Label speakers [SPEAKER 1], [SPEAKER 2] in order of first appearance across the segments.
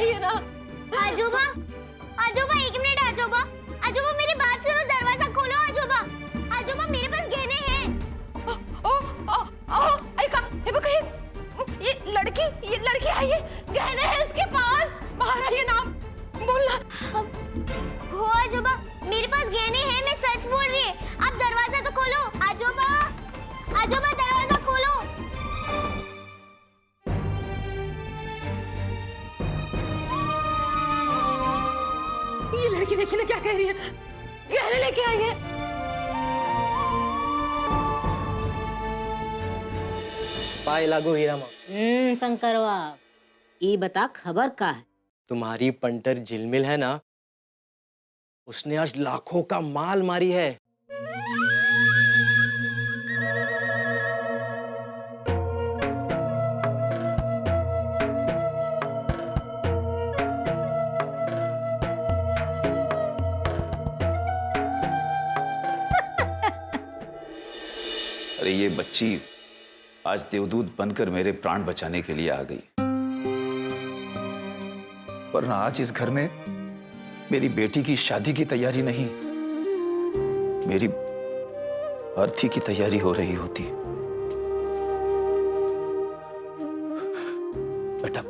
[SPEAKER 1] आइए ना।
[SPEAKER 2] आजोबा, आजोबा 1 मिनट आजोबा, आजोबा मेरी बात सुनो, दरवाजा खोलो आजोबा, आजोबा मेरे पास गहने हैं।
[SPEAKER 1] ऐका हे बघ, ये लड़की आई है, गहने हैं इसके पास। बाहर आइए ना, बोलना।
[SPEAKER 2] हो आजोबा, मेरे पास गहने हैं, मैं सच बोल रही है। आप दरवाजा तो खोलो आजोबा, आजोबा दरवाजा खोलो।
[SPEAKER 1] ये लड़की देखिए ना क्या कह रही है, गहने लेके आई है।
[SPEAKER 3] पाए लागो हीरामा।
[SPEAKER 4] शंकरवा, ये बता खबर का है?
[SPEAKER 3] तुम्हारी पंटर झिलमिल है ना, उसने आज लाखों का माल मारी है।
[SPEAKER 5] अरे ये बच्ची आज देवदूत बनकर मेरे प्राण बचाने के लिए आ गई, वरना आज इस घर में मेरी बेटी की शादी की तैयारी नहीं, मेरी अर्थी की तैयारी हो रही होती। बेटा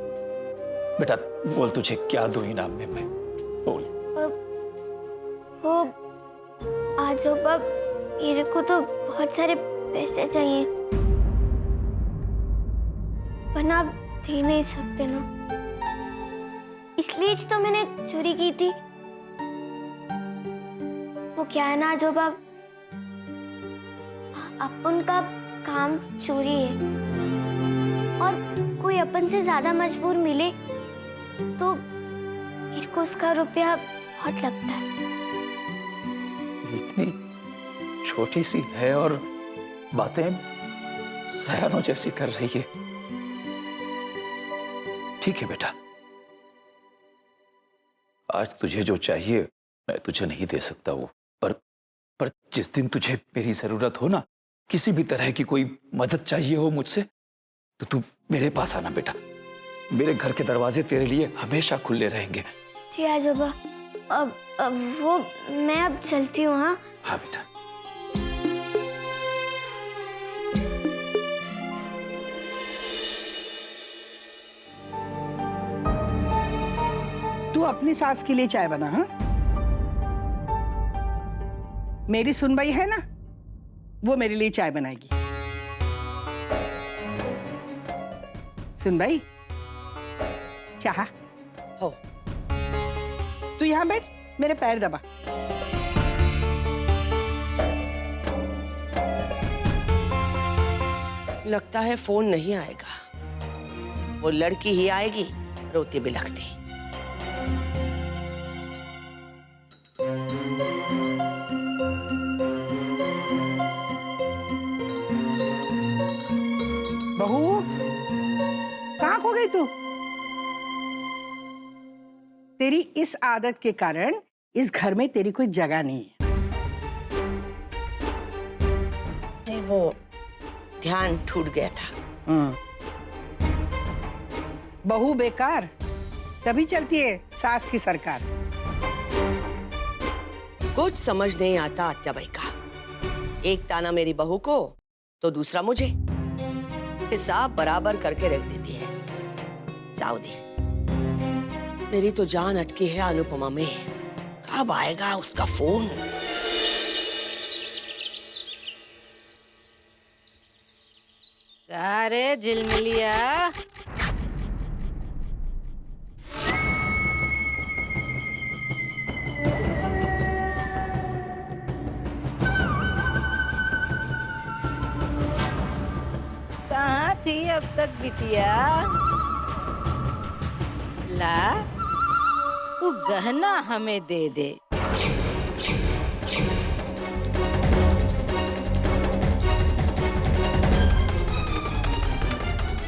[SPEAKER 5] बेटा बोल, तुझे क्या दूं इनाम में? मैं बोल।
[SPEAKER 2] वो आजोबा, मेरे को तो बहुत सारे पैसे चाहिए, वरना आप दे नहीं सकते ना, इसलिए तो मैंने चोरी की थी। वो क्या है ना आजोबा, अपन का काम चोरी है, और कोई अपन से ज्यादा मजबूर मिले तो मेरे को उसका रुपया बहुत लगता है।
[SPEAKER 5] इतनी छोटी सी है और बातें सयानों जैसी कर रही है। ठीक है बेटा, आज तुझे जो चाहिए मैं तुझे नहीं दे सकता वो, पर जिस दिन तुझे मेरी जरूरत हो ना, किसी भी तरह की कोई मदद चाहिए हो मुझसे, तो तू मेरे पास आना बेटा। मेरे घर के दरवाजे तेरे लिए हमेशा खुले रहेंगे।
[SPEAKER 2] जी आजोबा, अब वो मैं अब चलती हूँ। हाँ
[SPEAKER 5] हाँ बेटा।
[SPEAKER 6] तू अपनी सास के लिए चाय बना। हाँ, मेरी सुनबाई है ना, वो मेरे लिए चाय बनाएगी। सुनबाई, चाह हो, तू यहां बैठ, मेरे पैर दबा।
[SPEAKER 7] लगता है फोन नहीं आएगा, वो लड़की ही आएगी रोती बिलखती।
[SPEAKER 6] बहू, कहाँ खो गई तू? तेरी इस आदत के कारण इस घर में तेरी कोई जगह नहीं है।
[SPEAKER 7] नहीं, वो ध्यान टूट गया था।
[SPEAKER 6] बहू बेकार तभी चलती है सास की सरकार।
[SPEAKER 7] कुछ समझ नहीं आता आत्याबाई का, एक ताना मेरी बहू को तो दूसरा मुझे, हिसाब बराबर करके रख देती है। साउदी, मेरी तो जान अटकी है अनुपमा में, कब आएगा उसका फोन?
[SPEAKER 4] अरे झिलमिलिया, कहाँ थी अब तक बिटिया? ला, तू गहना हमें दे दे।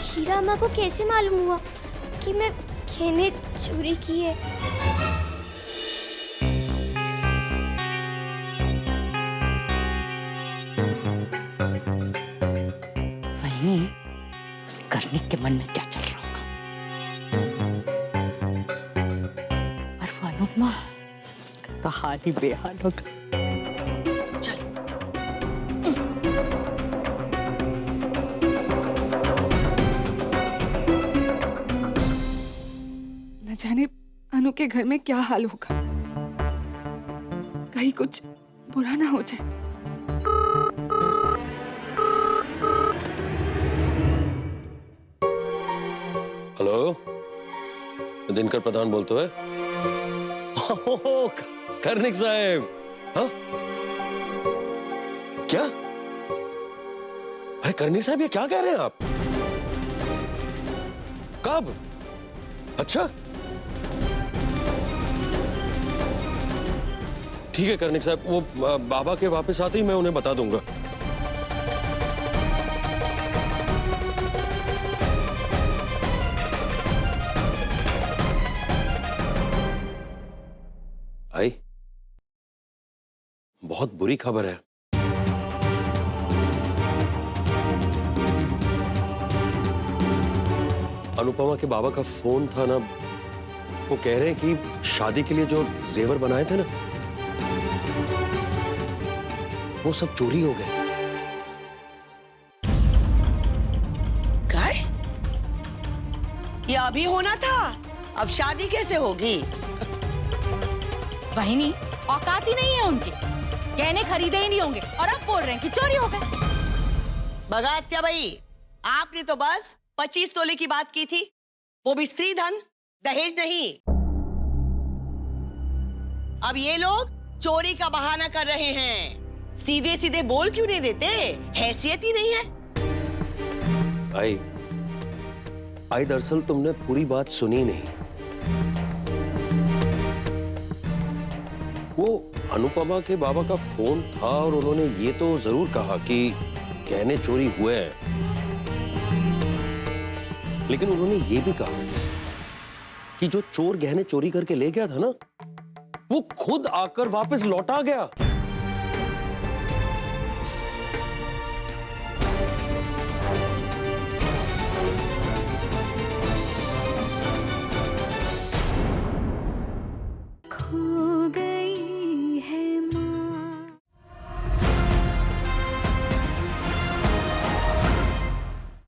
[SPEAKER 2] हीरा अम्मा को कैसे मालूम हुआ कि मैं गहने चोरी की है?
[SPEAKER 4] वही उस करनी के मन में क्या चल रहा होगा?
[SPEAKER 6] माँ तो हाल ही बेहाल हो गए।
[SPEAKER 8] न जाने अनु के घर में क्या हाल होगा, कहीं कुछ बुरा ना हो जाए।
[SPEAKER 9] हेलो, दिनकर प्रधान बोलते हैं? कर्णिक साहब, हाँ? क्या? अरे कर्णिक साहब, ये क्या कह रहे हैं आप? कब? अच्छा, ठीक है कर्णिक साहब, वो बाबा के वापस आते ही मैं उन्हें बता दूंगा। आई, बहुत बुरी खबर है। अनुपमा के बाबा का फोन था ना, वो कह रहे हैं कि शादी के लिए जो जेवर बनाए थे ना, वो सब चोरी हो गए।
[SPEAKER 7] क्या? ये अभी होना था, अब शादी कैसे होगी?
[SPEAKER 4] वही औकात ही नहीं है उनकी, गहने खरीदे ही नहीं होंगे और अब बोल रहे हैं कि चोरी हो गए।
[SPEAKER 7] बगात्या भाई, आपने तो बस 25 तोले की बात की थी, वो भी स्त्री धन, दहेज नहीं। अब ये लोग चोरी का बहाना कर रहे हैं। सीधे सीधे बोल क्यों नहीं देते? हैसियत ही नहीं है।
[SPEAKER 9] आई दरअसल तुमने पूरी बात सुनी नहीं। वो अनुपमा के बाबा का फोन था और उन्होंने ये तो जरूर कहा कि गहने चोरी हुए हैं, लेकिन उन्होंने ये भी कहा कि जो चोर गहने चोरी करके ले गया था ना, वो खुद आकर वापस लौटा गया।